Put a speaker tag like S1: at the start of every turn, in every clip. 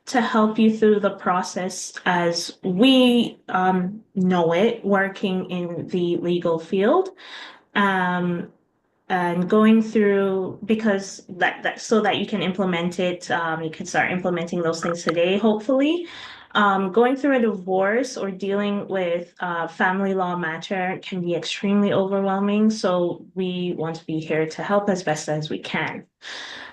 S1: to help you through the process as we know it, working in the legal field. Um, and going through because that so that you can implement it, you can start implementing those things today, hopefully. Going through a divorce or dealing with family law matter can be extremely overwhelming, so we want to be here to help as best as we can.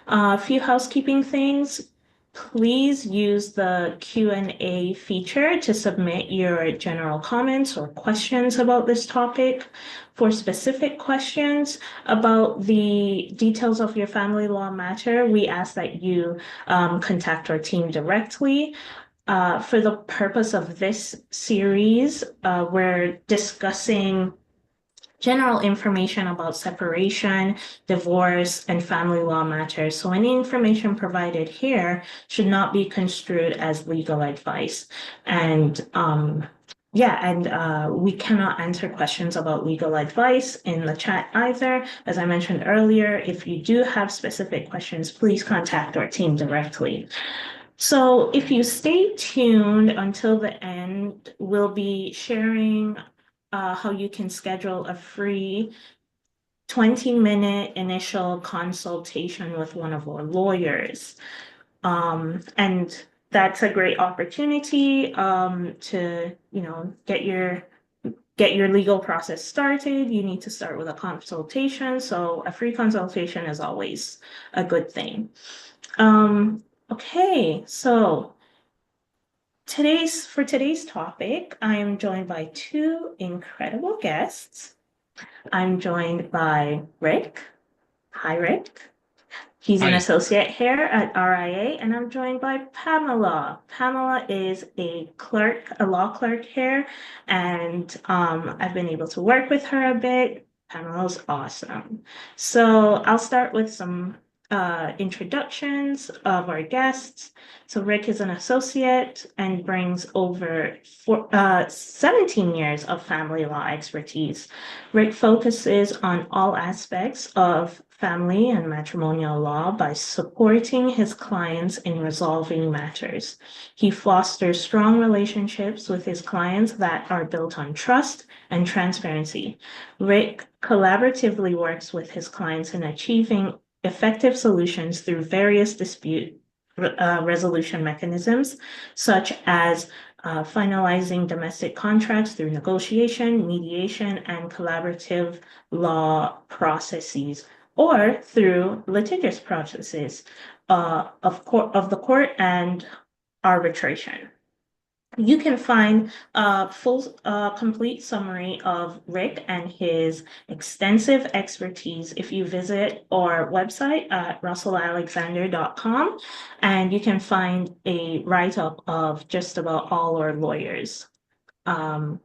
S1: A few housekeeping things. Please use the Q&A feature to submit your general comments or questions about this topic. For specific questions about the details of your family law matter, we ask that you contact our team directly. For the purpose of this series, we're discussing general information about separation, divorce, and family law matters. So any information provided here should not be construed as legal advice. And we cannot answer questions about legal advice in the chat either. As I mentioned earlier, if you do have specific questions, please contact our team directly. So if you stay tuned until the end, we'll be sharing how you can schedule a free 20-minute initial consultation with one of our lawyers. And that's a great opportunity to, get your legal process started. You need to start with a consultation. So a free consultation is always a good thing. Okay, so for today's topic, I am joined by two incredible guests. I'm joined by Rick. Hi, Rick. He's an
S2: Hi.
S1: associate here at RIA, and I'm joined by Pamela. Pamela is a law clerk here, and I've been able to work with her a bit. Pamela's awesome. So I'll start with some introductions of our guests. So Rick is an associate and brings over 17 years of family law expertise. Rick focuses on all aspects of family and matrimonial law by supporting his clients in resolving matters. He fosters strong relationships with his clients that are built on trust and transparency. Rick collaboratively works with his clients in achieving effective solutions through various dispute resolution mechanisms, such as finalizing domestic contracts through negotiation, mediation, and collaborative law processes, or through litigious processes of the court and arbitration. You can find a full, complete summary of Rick and his extensive expertise if you visit our website at russellalexander.com, and you can find a write-up of just about all our lawyers. And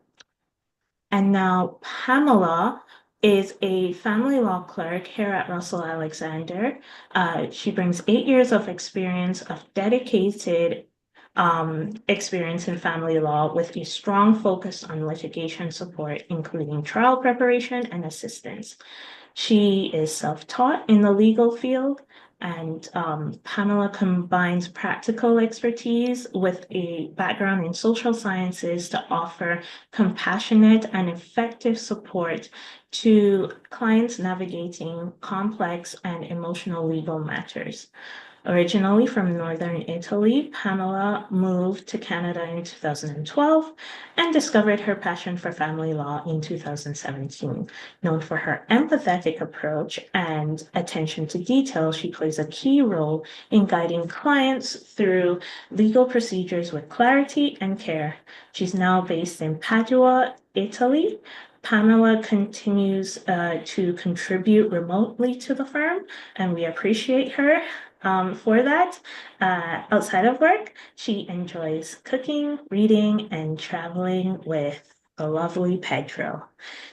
S1: now Pamela is a family law clerk here at Russell Alexander. She brings 8 years of experience of dedicated experience in family law with a strong focus on litigation support, including trial preparation and assistance. She is self-taught in the legal field, and Pamela combines practical expertise with a background in social sciences to offer compassionate and effective support to clients navigating complex and emotional legal matters. Originally from Northern Italy, Pamela moved to Canada in 2012 and discovered her passion for family law in 2017. Known for her empathetic approach and attention to detail, she plays a key role in guiding clients through legal procedures with clarity and care. She's now based in Padua, Italy. Pamela continues to contribute remotely to the firm, and we appreciate her for that. Outside of work, she enjoys cooking, reading, and traveling with the lovely Pedro.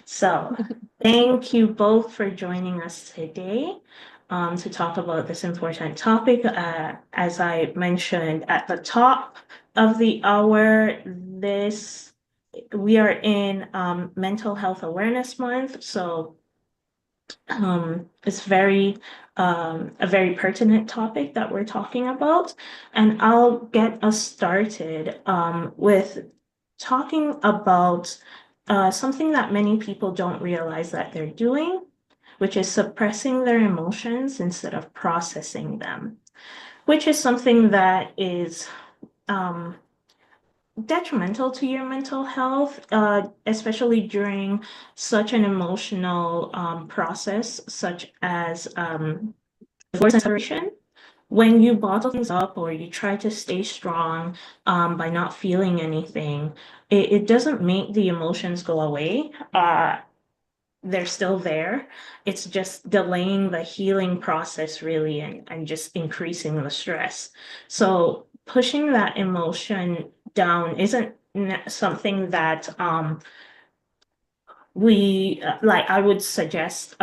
S1: So, thank you both for joining us today to talk about this important topic. As I mentioned at the top of the hour, we are in Mental Health Awareness Month. So It's very a very pertinent topic that we're talking about, and I'll get us started with talking about something that many people don't realize that they're doing, which is suppressing their emotions instead of processing them, which is something that is um, detrimental to your mental health, especially during such an emotional process, such as divorce and separation. When you bottle things up or you try to stay strong by not feeling anything, it doesn't make the emotions go away. They're still there. It's just delaying the healing process, really, and just increasing the stress. So pushing that emotion down isn't something that we like I would suggest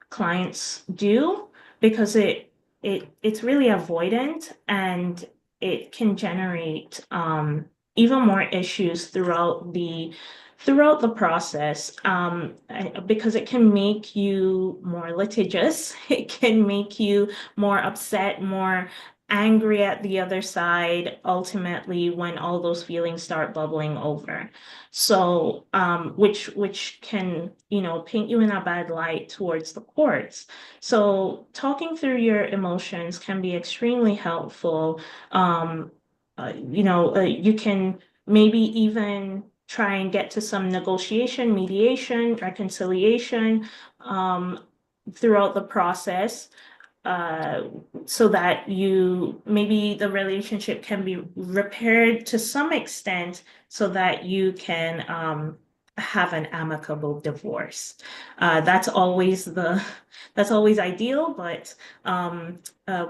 S1: clients do, because it's really avoidant, and it can generate even more issues throughout the process, because it can make you more litigious. It can make you more upset, more angry at the other side, ultimately, when all those feelings start bubbling over. So, which can, paint you in a bad light towards the courts. So, talking through your emotions can be extremely helpful. You can maybe even try and get to some negotiation, mediation, reconciliation, um, throughout the process, uh, so that you maybe the relationship can be repaired to some extent, so that you can have an amicable divorce. That's always that's always ideal, but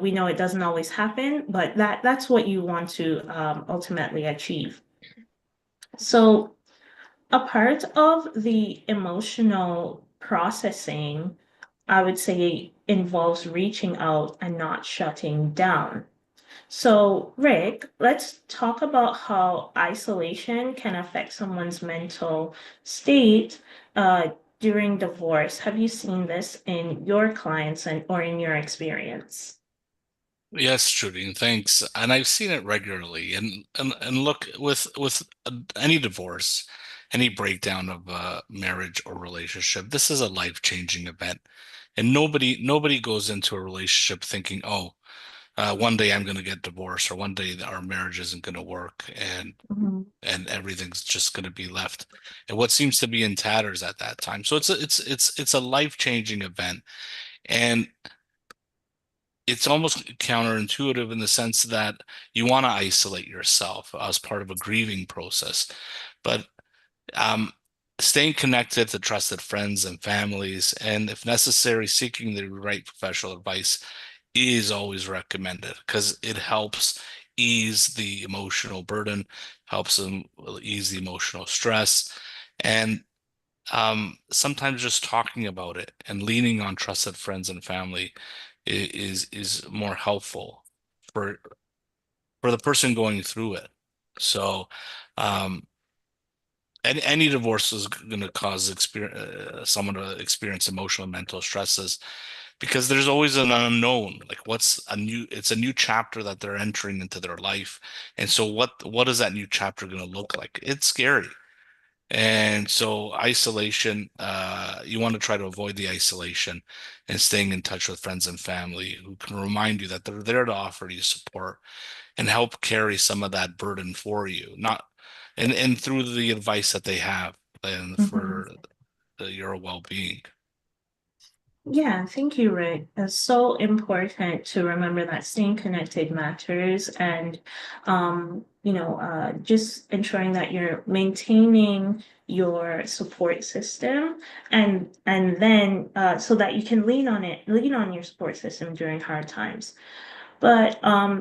S1: we know it doesn't always happen. But that's what you want to ultimately achieve. So a part of the emotional processing, I would say, involves reaching out and not shutting down. So, Rick, let's talk about how isolation can affect someone's mental state during divorce. Have you seen this in your clients or in your experience?
S2: Yes, Judy, thanks. And I've seen it regularly. And look, with any divorce, any breakdown of a marriage or relationship, this is a life-changing event. And nobody goes into a relationship thinking, oh, one day I'm going to get divorced, or one day our marriage isn't going to work,
S1: Mhm.
S2: and everything's just going to be left. And what seems to be in tatters at that time. So it's a life-changing event. And it's almost counterintuitive in the sense that you want to isolate yourself as part of a grieving process. But um, staying connected to trusted friends and families, and if necessary, seeking the right professional advice is always recommended, because it helps ease the emotional burden, helps them ease the emotional stress. And sometimes just talking about it and leaning on trusted friends and family is more helpful for the person going through it. So, um, any divorce is going to cause someone to experience emotional and mental stresses, because there's always an unknown. Like, it's a new chapter that they're entering into their life. And so what is that new chapter going to look like? It's scary. And so isolation, you want to try to avoid the isolation and staying in touch with friends and family who can remind you that they're there to offer you support and help carry some of that burden for you, not and through the advice that they have and
S1: Mhm.
S2: for your well-being.
S1: Yeah, thank you, Rick. It's so important to remember that staying connected matters, and just ensuring that you're maintaining your support system, and then so that you can lean on your support system during hard times. But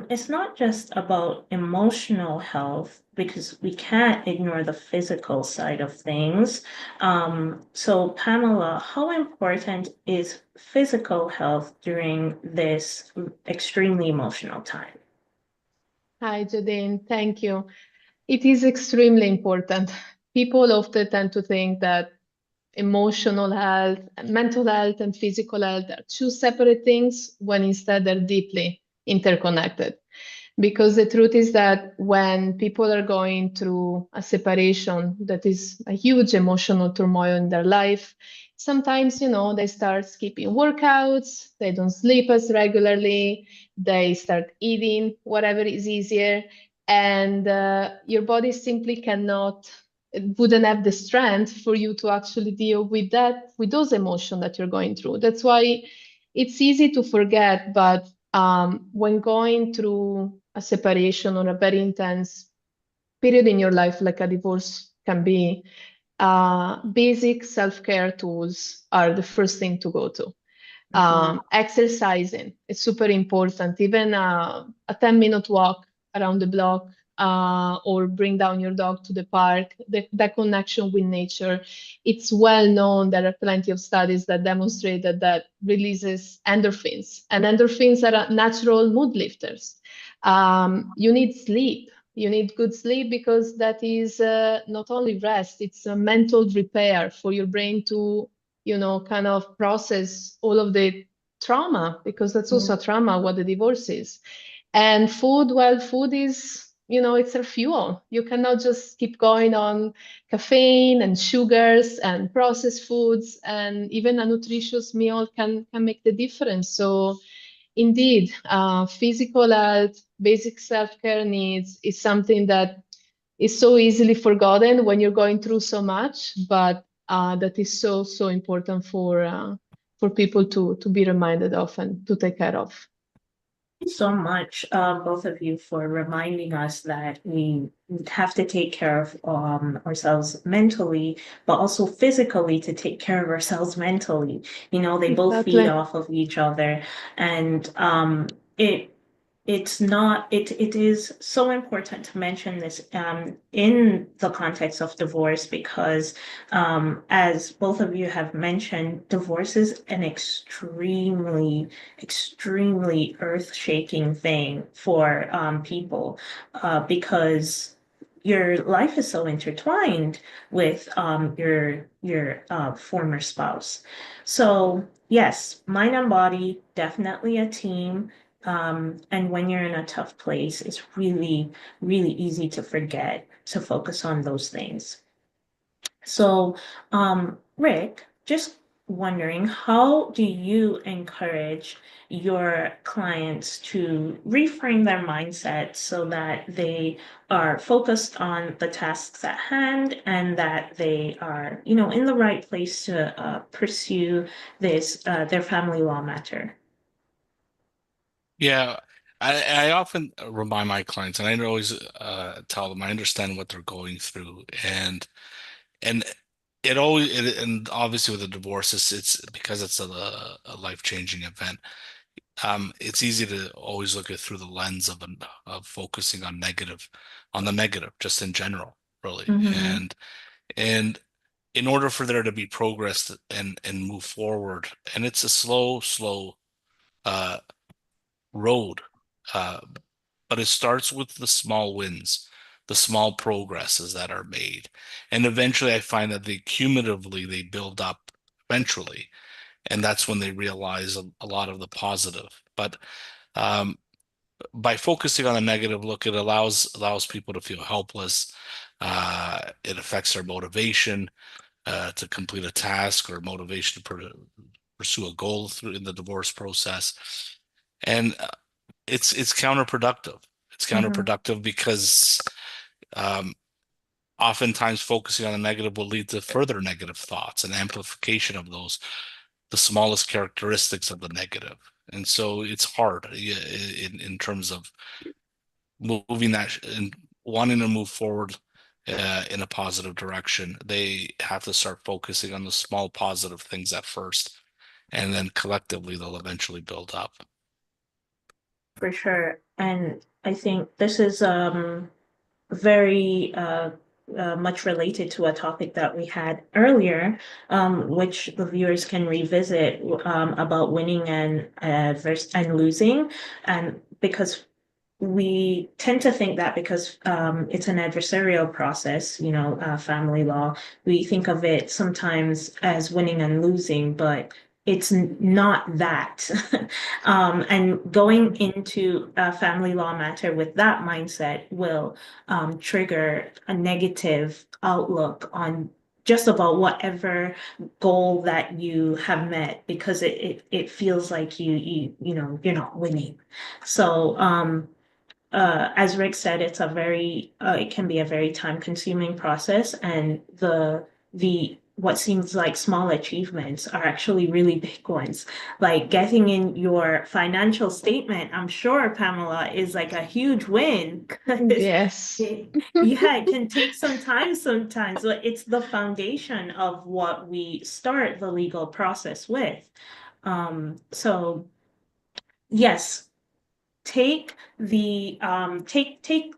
S1: it's not just about emotional health, because we can't ignore the physical side of things. So, Pamela, how important is physical health during this extremely emotional time?
S3: Hi, Jadine. Thank you. It is extremely important. People often tend to think that emotional health, mental health, and physical health are two separate things when instead they're deeply interconnected. Because the truth is that when people are going through a separation that is a huge emotional turmoil in their life, sometimes, they start skipping workouts, they don't sleep as regularly, they start eating whatever is easier, and your body simply cannot, it wouldn't have the strength for you to actually deal with those emotions that you're going through. That's why it's easy to forget, but when going through a separation or a very intense period in your life, like a divorce can be, basic self-care tools are the first thing to go to. Exercising is super important. Even a 10-minute walk around the block, or bring down your dog to the park, that connection with nature. It's well known, there are plenty of studies that demonstrate that releases endorphins, and endorphins are natural mood lifters. You need sleep. You need good sleep because that is not only rest, it's a mental repair for your brain to, kind of process all of the trauma, because that's also a trauma, what the divorce is. And food, well, food is, it's a fuel. You cannot just keep going on caffeine and sugars and processed foods, and even a nutritious meal can make the difference. So indeed, physical health, basic self-care needs is something that is so easily forgotten when you're going through so much, but that is so, so important for people to be reminded of and to take care of.
S1: Thank you so much, both of you, for reminding us that we have to take care of ourselves mentally, but also physically to take care of ourselves mentally. They both feed
S3: Exactly.
S1: off of each other, and it is so important to mention this in the context of divorce because as both of you have mentioned, divorce is an extremely earth-shaking thing for people because your life is so intertwined with your former spouse. So yes, mind and body, definitely a team. And when you're in a tough place, it's really, really easy to forget to focus on those things. So, Rick, just wondering, how do you encourage your clients to reframe their mindset so that they are focused on the tasks at hand and that they are, in the right place to pursue their family law matter?
S2: Yeah, I often remind my clients, and I always tell them I understand what they're going through, and and obviously with a divorce, it's because it's a life-changing event. It's easy to always look at through the lens of focusing on the negative, just in general, really,
S1: Mm-hmm.
S2: and in order for there to be progress and move forward, and it's a slow uh, road. Uh, but it starts with the small wins, the small progresses that are made. And eventually I find that cumulatively they build up eventually. And that's when they realize a lot of the positive. But um, by focusing on the negative, look, it allows people to feel helpless. It affects their motivation to complete a task or motivation to pursue a goal through in the divorce process. And it's counterproductive. It's
S1: Mm-hmm.
S2: counterproductive because um, oftentimes focusing on the negative will lead to further negative thoughts and amplification of the smallest characteristics of the negative. And so it's hard in terms of moving that and wanting to move forward in a positive direction. They have to start focusing on the small positive things at first, and then collectively they'll eventually build up.
S1: For sure. And I think this is very much related to a topic that we had earlier, which the viewers can revisit about winning and losing. And because we tend to think that because it's an adversarial process, family law, we think of it sometimes as winning and losing, but it's not that. And going into a family law matter with that mindset will trigger a negative outlook on just about whatever goal that you have met, because it feels like you're not winning. So as Rick said, it can be a very time-consuming process, and the what seems like small achievements are actually really big ones. Like getting in your financial statement, I'm sure, Pamela, is like a huge win. 'Cause
S3: Yes.
S1: yeah, it can take some time sometimes, but it's the foundation of what we start the legal process with. So yes, take the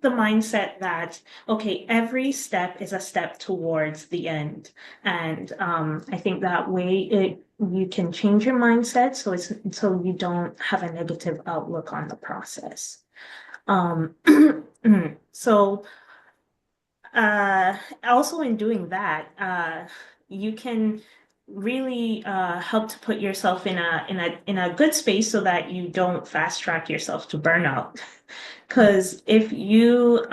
S1: mindset that, okay, every step is a step towards the end. And I think that way you can change your mindset so you don't have a negative outlook on the process. Um, so also in doing that, you can really help to put yourself in a good space so that you don't fast track yourself to burnout. Because if you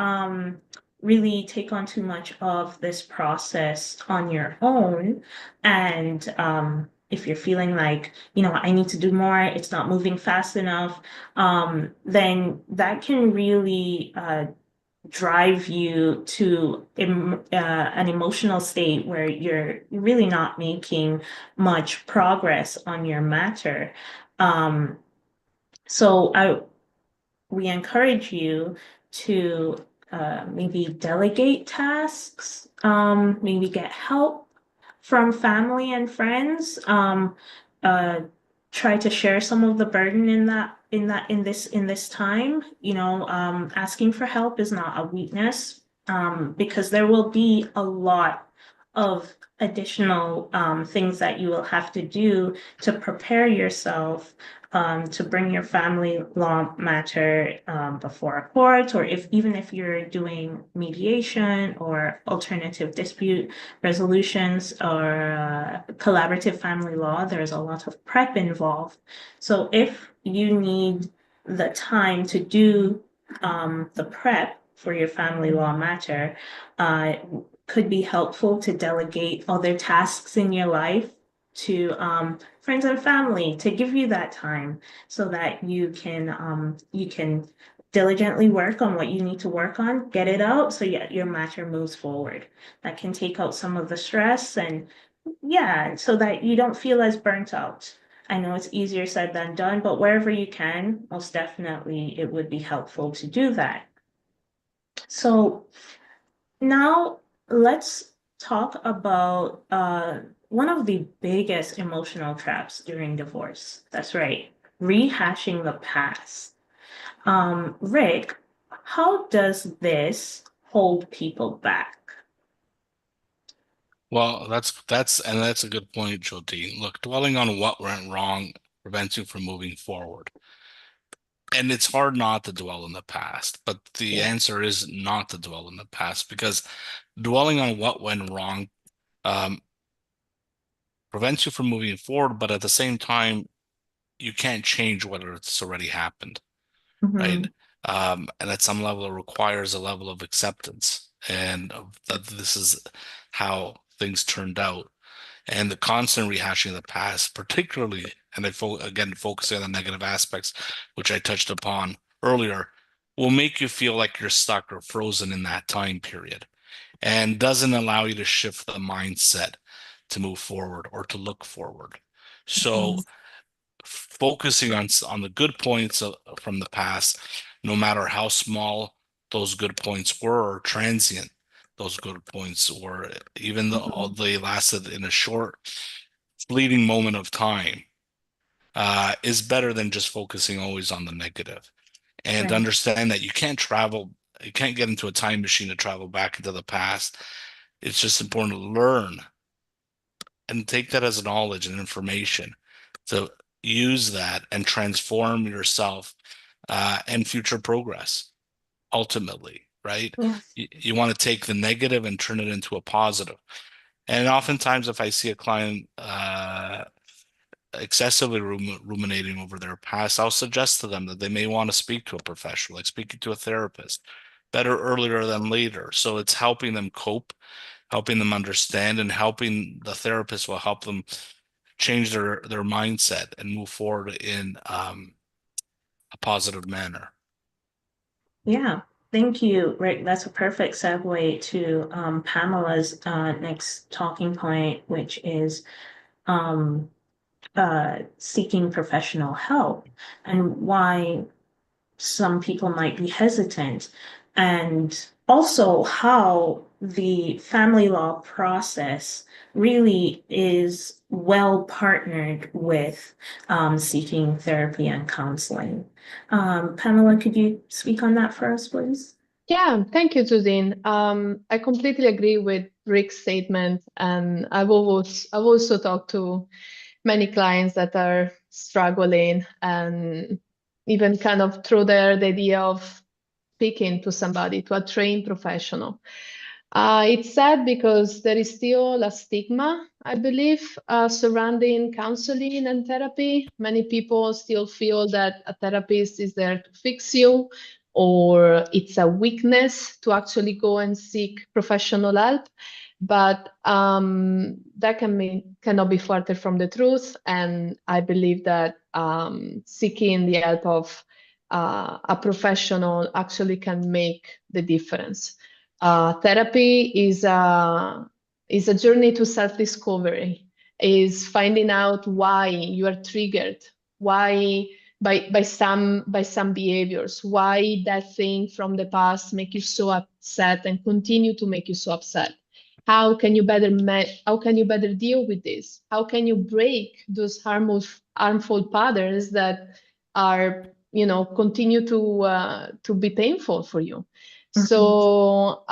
S1: really take on too much of this process on your own, and if you're feeling like, I need to do more, it's not moving fast enough, then that can really drive you to an emotional state where you're really not making much progress on your matter. Um, so we encourage you to maybe delegate tasks, maybe get help from family and friends. Uh, Try to share some of the burden in this time. Asking for help is not a weakness, because there will be a lot of additional things that you will have to do to prepare yourself to bring your family law matter before a court, or even if you're doing mediation or alternative dispute resolutions or collaborative family law, there's a lot of prep involved. So if you need the time to do the prep for your family law matter, could be helpful to delegate other tasks in your life to friends and family to give you that time so that you can diligently work on what you need to work on, get it out so your matter moves forward. That can take out some of the stress, and yeah, so that you don't feel as burnt out. I know it's easier said than done, but wherever you can, most definitely it would be helpful to do that. So now let's talk about one of the biggest emotional traps during divorce. That's right, rehashing the past. Rick, how does this hold people back?
S2: Well, that's a good point, Jyoti. Look, dwelling on what went wrong prevents you from moving forward. And it's hard not to dwell in the past, but the
S1: Yeah.
S2: answer is not to dwell in the past, because dwelling on what went wrong um, prevents you from moving forward, but at the same time, you can't change whether it's already happened, right?
S1: Mm-hmm.
S2: And at some level, it requires a level of acceptance and that this is how things turned out. And the constant rehashing of the past, particularly, and again focusing on the negative aspects, which I touched upon earlier, will make you feel like you're stuck or frozen in that time period, and doesn't allow you to shift the mindset to move forward or to look forward. So focusing on the good points from the past, no matter how small those good points were or transient those good points were, even though
S1: Mm-hmm.
S2: they lasted in a short fleeting moment of time, is better than just focusing always on the negative. And
S1: Right.
S2: understand that you can't get into a time machine to travel back into the past. It's just important to learn and take that as knowledge and information to use that and transform yourself and future progress, ultimately, right?
S1: Yes.
S2: You want to take the negative and turn it into a positive. And oftentimes, if I see a client excessively ruminating over their past, I'll suggest to them that they may want to speak to a professional, like speaking to a therapist, better earlier than later. So it's helping them cope, helping them understand, and helping the therapist will help them change their mindset and move forward in a positive manner.
S1: Yeah. Thank you, Rick. That's a perfect segue to Pamela's next talking point, which is um, seeking professional help and why some people might be hesitant, and also how the family law process really is well partnered with seeking therapy and counseling. Pamela, could you speak on that for us, please?
S3: Yeah, thank you, Suzine. I completely agree with Rick's statement, and I've also talked to many clients that are struggling and even kind of throw there the idea of speaking to somebody, to a trained professional. It's sad because there is still a stigma, I believe, surrounding counseling and therapy. Many people still feel that a therapist is there to fix you, or it's a weakness to actually go and seek professional help. But that cannot be further from the truth. And I believe that seeking the help of a professional actually can make the difference. Therapy is a journey to self-discovery, is finding out why you are triggered, why by some behaviors, why that thing from the past make you so upset and continue to make you so upset. How can you better deal with this? How can you break those harmful patterns that are, continue to be painful for you?
S1: Mhm.
S3: So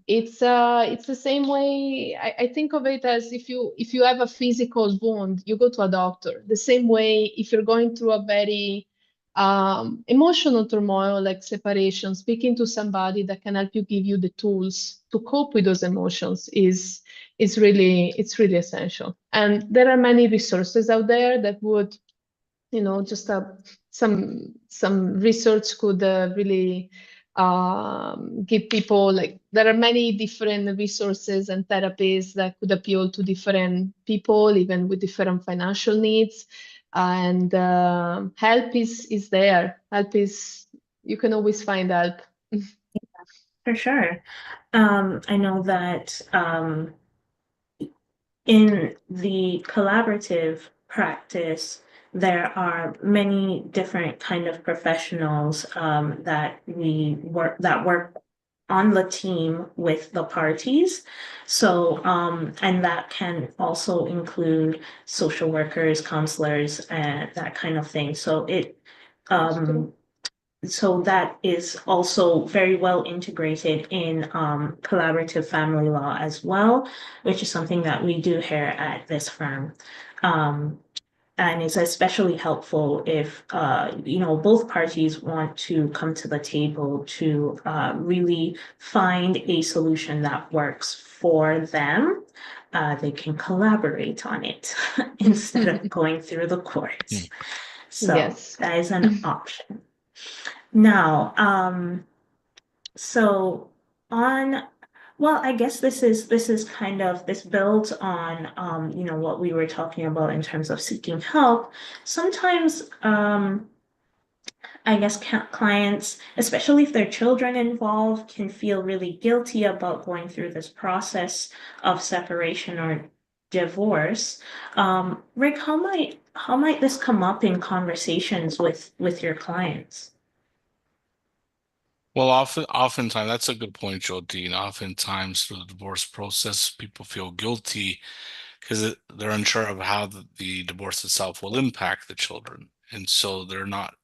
S3: it's the same way. I think of it as if you have a physical wound, you go to a doctor. The same way, if you're going through a very emotional turmoil like separation, speaking to somebody that can help you, give you the tools to cope with those emotions it's really essential. And there are many resources out there that would, just some research could really give people, like, there are many different resources and therapies that could appeal to different people, even with different financial needs. And help is there. You can always find help.
S1: For sure. I know that in the collaborative practice, there are many different kind of professionals that work on the team with the parties. So, and that can also include social workers, counselors, and that kind of thing.
S3: That's true.
S1: Um, so that is also very well integrated in collaborative family law as well, which is something that we do here at this firm. Um, and it's especially helpful if both parties want to come to the table to really find a solution that works for them. They can collaborate on it instead of going through the courts. So
S3: Yes.
S1: that is an option. Now, so on, well, I guess this is kind of this builds on what we were talking about in terms of seeking help. Sometimes I guess clients, especially if there are children involved, can feel really guilty about going through this process of separation or divorce. Rick, how might this come up in conversations with your clients?
S2: Well, oftentimes, that's a good point, Jodine. Oftentimes, through the divorce process, people feel guilty because they're unsure of how the divorce itself will impact the children. And so they're not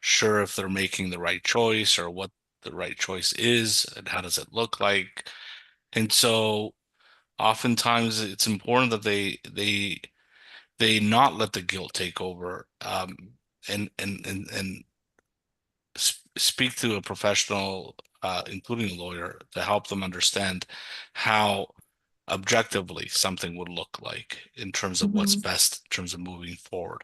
S2: sure if they're making the right choice or what the right choice is and how does it look like. And so oftentimes it's important that they not let the guilt take over, and speak to a professional, including a lawyer, to help them understand how objectively something would look like in terms of what's best in terms of moving forward.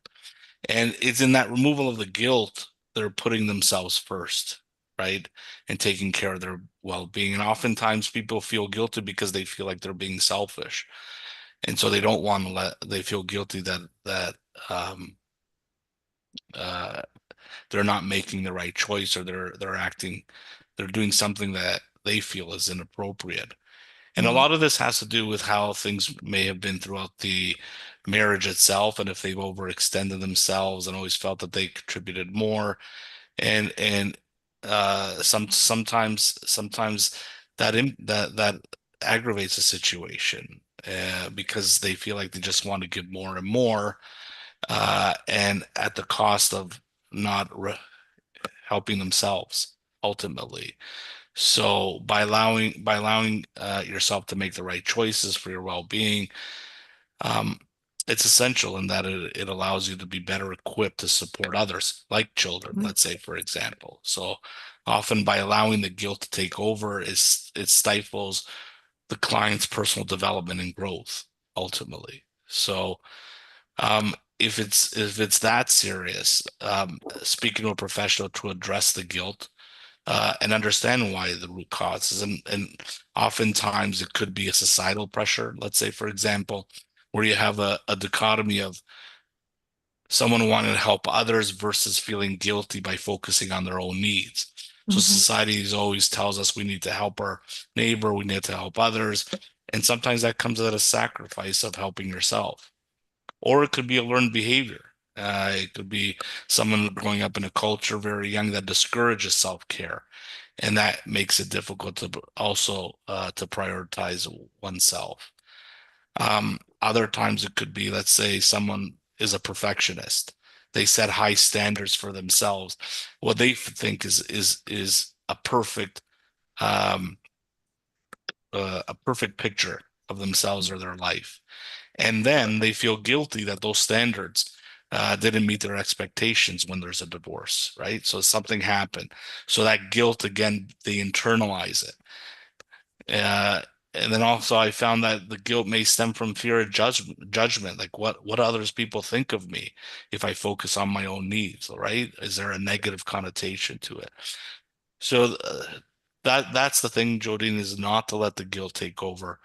S2: And it's in that removal of the guilt, they're putting themselves first, right? And taking care of their well-being. And oftentimes people feel guilty because they feel like they're being selfish. And so they don't want to they feel guilty that um, uh, they're not making the right choice, or they're doing something that they feel is inappropriate. And a lot of this has to do with how things may have been throughout the marriage itself, and if they've overextended themselves and always felt that they contributed more, and sometimes that aggravates the situation, because they feel like they just want to give more and more, and at the cost of not helping themselves ultimately. So by allowing yourself to make the right choices for your well-being, um, it's essential in that it allows you to be better equipped to support others, like children, let's say, for example. So often by allowing the guilt to take over, it stifles the client's personal development and growth ultimately. So if it's that serious, speaking to a professional to address the guilt, and understand why the root causes. And oftentimes it could be a societal pressure, let's say, for example, where you have a dichotomy of someone wanting to help others versus feeling guilty by focusing on their own needs. So society always tells us we need to help our neighbor, we need to help others. And sometimes that comes at a sacrifice of helping yourself. Or it could be a learned behavior. It could be someone growing up in a culture very young that discourages self-care, and that makes it difficult to also to prioritize oneself. Other times it could be, let's say, someone is a perfectionist. They set high standards for themselves. What they think is um, a perfect picture of themselves or their life, and then they feel guilty that those standards didn't meet their expectations when there's a divorce, right? So something happened. So that guilt, again, they internalize it. And then also I found that the guilt may stem from fear of judgment, like what others people think of me if I focus on my own needs, right? Is there a negative connotation to it? So that's the thing, Jodine, is not to let the guilt take over.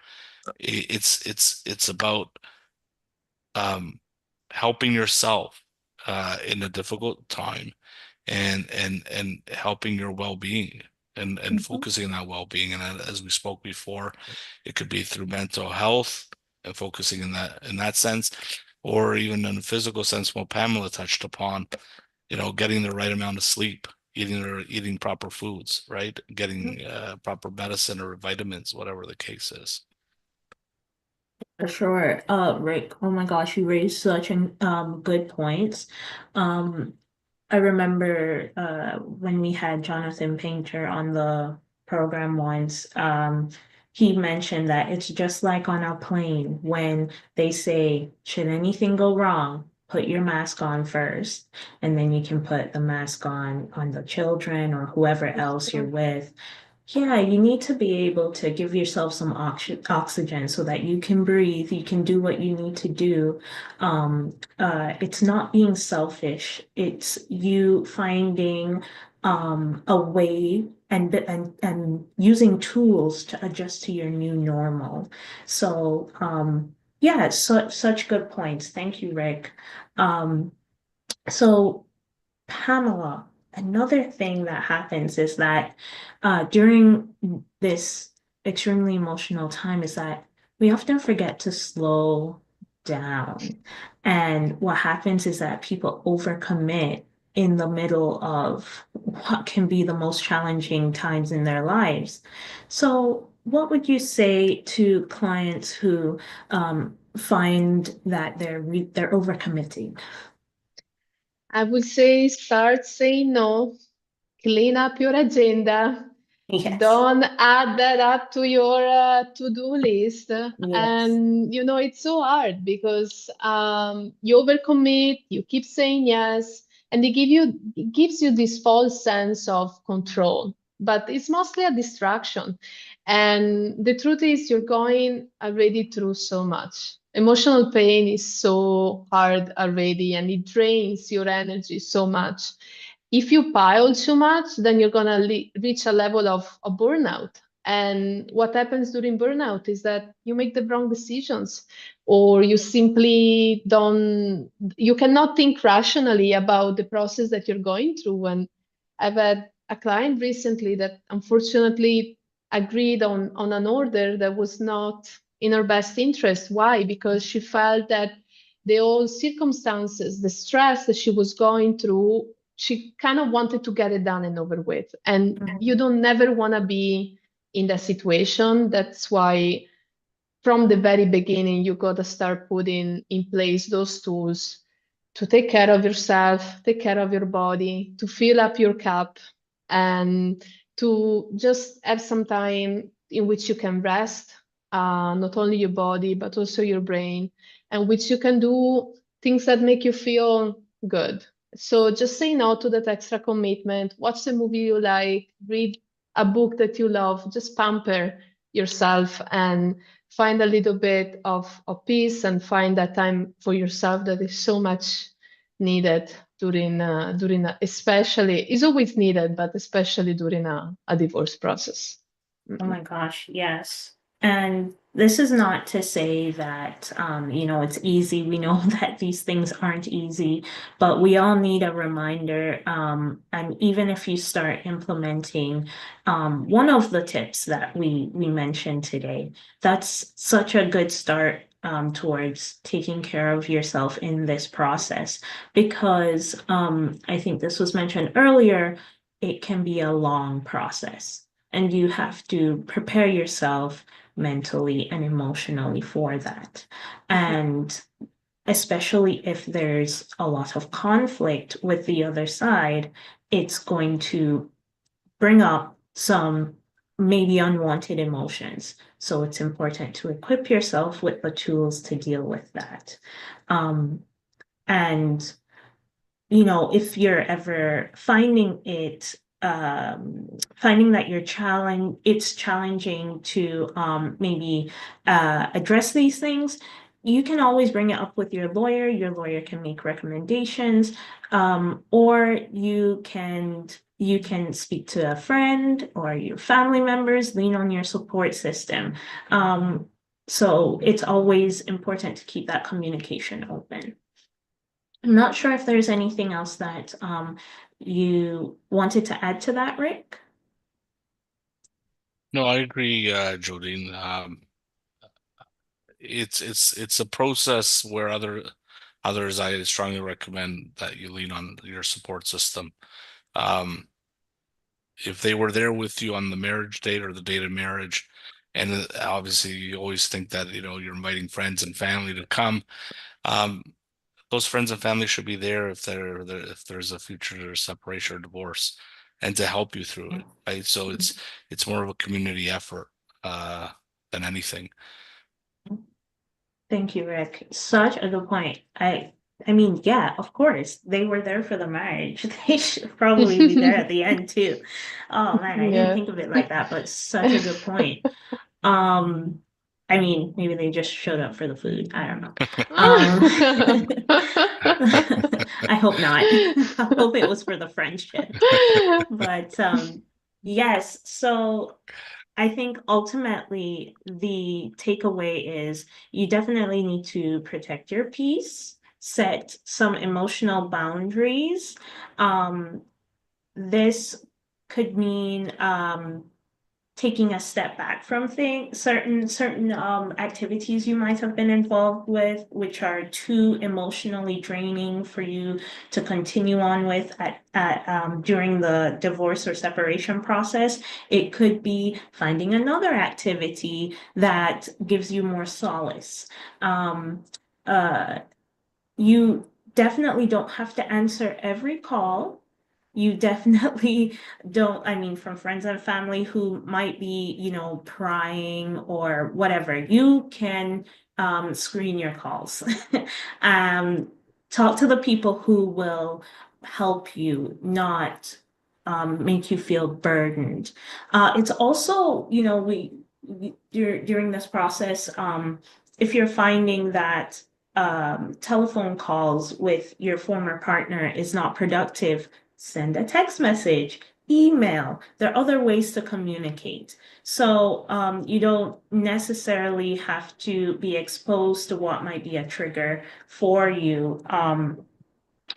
S2: It's about helping yourself in a difficult time, and helping your well-being, and focusing on that well-being. And as we spoke before, it could be through mental health and focusing in that sense, or even in a physical sense, what Pamela touched upon, getting the right amount of sleep, eating proper foods, right? Getting proper medicine or vitamins, whatever the case is.
S1: For sure. Rick, oh my gosh, you raised such good points. Um, I remember when we had Jonathan Painter on the program once, he mentioned that it's just like on a plane when they say, should anything go wrong, put your mask on first, and then you can put the mask on the children or whoever else you're with. Yeah, you need to be able to give yourself some oxygen so that you can breathe, you can do what you need to do. It's not being selfish, it's you finding a way and using tools to adjust to your new normal. So yeah, such good points. Thank you, Rick. So Pamela, another thing that happens is that during this extremely emotional time is that we often forget to slow down. And what happens is that people overcommit in the middle of what can be the most challenging times in their lives. So, what would you say to clients who find that they're overcommitting?
S3: I would say start saying no, clean up your agenda.
S1: Yes.
S3: Don't add that up to your to-do list.
S1: Yes.
S3: And it's so hard because you overcommit, you keep saying yes, and it gives you this false sense of control, but it's mostly a distraction. And the truth is, you're going already through so much. Emotional pain is so hard already, and it drains your energy so much. If you pile too much, then you're going to reach a level of burnout. And what happens during burnout is that you make the wrong decisions, or you simply don't, you cannot think rationally about the process that you're going through. And I've had a client recently that unfortunately agreed on an order that was not in her best interest. Why? Because she felt that the whole circumstances, the stress that she was going through, she kind of wanted to get it done and over with. And you don't never want to be in that situation. That's why from the very beginning, you got to start putting in place those tools to take care of yourself, take care of your body, to fill up your cup, and to just have some time in which you can rest, not only your body, but also your brain, and which you can do things that make you feel good. So just say no to that extra commitment, watch the movie you like, read a book that you love, just pamper yourself and find a little bit of peace and find that time for yourself that is so much needed during especially, it's always needed, but especially during a divorce process.
S1: Oh my gosh, yes. And this is not to say that, it's easy. We know that these things aren't easy, but we all need a reminder. And even if you start implementing one of the tips that we mentioned today, that's such a good start towards taking care of yourself in this process. Because I think this was mentioned earlier, it can be a long process. And you have to prepare yourself mentally and emotionally for that. And especially if there's a lot of conflict with the other side, it's going to bring up some maybe unwanted emotions. So it's important to equip yourself with the tools to deal with that. And if you're ever finding that it's challenging to maybe address these things, you can always bring it up with your lawyer. Your lawyer can make recommendations, or you can speak to a friend or your family members, lean on your support system. So it's always important to keep that communication open. I'm not sure if there's anything else that you wanted to add to that, Rick.
S2: No, I agree, Jodine. It's a process where others I strongly recommend that you lean on your support system. If they were there with you on the marriage date or the date of marriage, and obviously you always think that you're inviting friends and family to come. Those friends and family should be there if there's a future separation or divorce, and to help you through it, right? So it's more of a community effort than anything.
S1: Thank you, Rick. Such a good point. I mean, yeah, of course, they were there for the marriage. They should probably be there at the end too. Oh man, I didn't
S3: Yeah.
S1: think of it like that, but such a good point. Um, I mean, maybe they just showed up for the food. I don't know. I hope not. I hope it was for the friendship. But yes, so I think ultimately the takeaway is you definitely need to protect your peace, set some emotional boundaries. This could mean taking a step back from certain activities you might have been involved with, which are too emotionally draining for you to continue on with during the divorce or separation process. It could be finding another activity that gives you more solace. You definitely don't have to answer every call. You definitely don't, I mean, from friends and family who might be, prying or whatever, you can screen your calls. Talk to the people who will help you, not make you feel burdened. It's also, during this process, if you're finding that telephone calls with your former partner is not productive, send a text message, email. There are other ways to communicate. So you don't necessarily have to be exposed to what might be a trigger for you.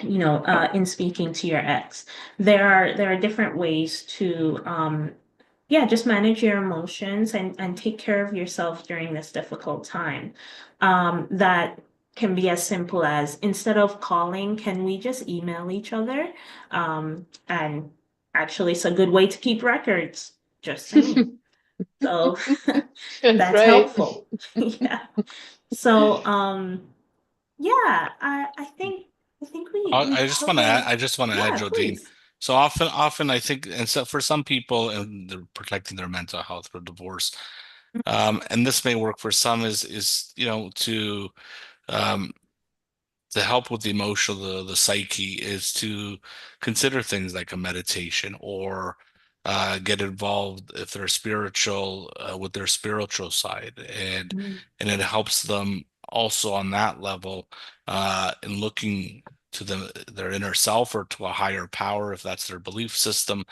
S1: In speaking to your ex. There are different ways to just manage your emotions and take care of yourself during this difficult time. That can be as simple as, instead of calling, can we just email each other? And actually, it's a good way to keep records, just saying. So
S3: That's
S1: that's
S3: right.
S1: helpful. Yeah. So I think we
S2: I just want to add,
S1: covered.
S2: I just want to add,
S1: Yeah,
S2: Jodine.
S1: please.
S2: So often I think, and so for some people, and they're protecting their mental health through divorce, and this may work for some, is um, to help with the emotional, the psyche, is to consider things like a meditation, or get involved if they're spiritual, with their spiritual side,
S1: Mm.
S2: and it helps them also on that level, in looking to their inner self, or to a higher power if that's their belief system,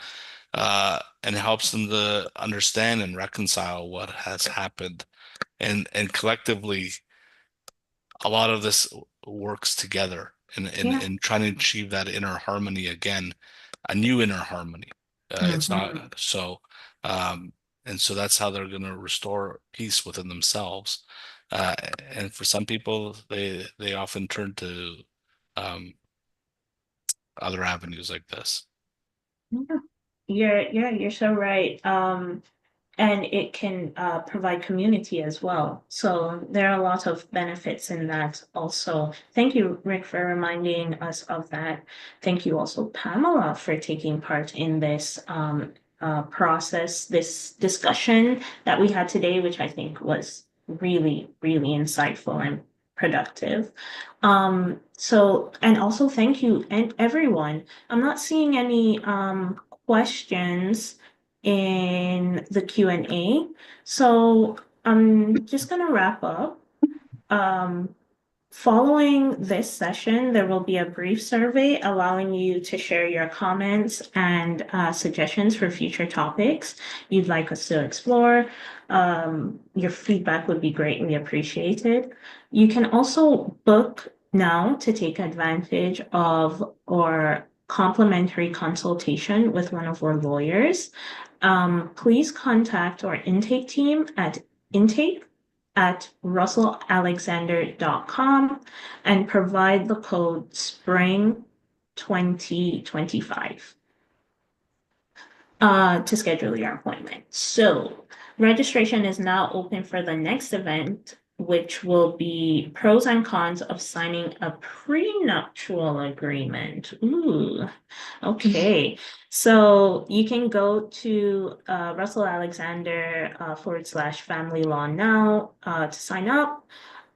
S2: and helps them to understand and reconcile what has happened, and collectively a lot of this works together
S1: Yeah.
S2: in trying to achieve that inner harmony again, a new inner harmony. It's
S1: Mhm.
S2: not so, and so that's how they're going to restore peace within themselves. Uh, and for some people, they often turn to um, other avenues like this.
S1: Yeah. You're so right. And it can provide community as well. So there are a lot of benefits in that also. Thank you, Rick, for reminding us of that. Thank you also, Pamela, for taking part in this process, this discussion that we had today, which I think was really, really insightful and productive. And also thank you and everyone. I'm not seeing any questions in the Q&A. So I'm just gonna wrap up. Um, Following this session, there will be a brief survey allowing you to share your comments and suggestions for future topics you'd like us to explore. Your feedback would be greatly appreciated. You can also book now to take advantage of our complimentary consultation with one of our lawyers. Please contact our intake team at intake@russellalexander.com and provide the code SPRING 2025 to schedule your appointment. So registration is now open for the next event, which will be pros and cons of signing a prenuptial agreement. Ooh, okay. So you can go to Russell Alexander /family law now to sign up.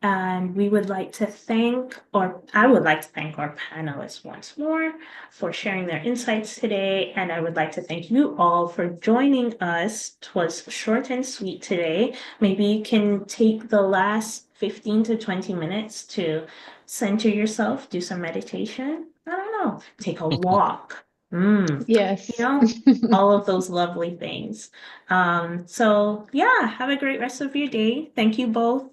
S1: And we would like to thank, or I would like to thank our panelists once more for sharing their insights today. And I would like to thank you all for joining us. It was short and sweet today. Maybe you can take the last 15 to 20 minutes to center yourself, do some meditation. I don't know, take a walk.
S3: Yes.
S1: All of those lovely things. So yeah, have a great rest of your day. Thank you both.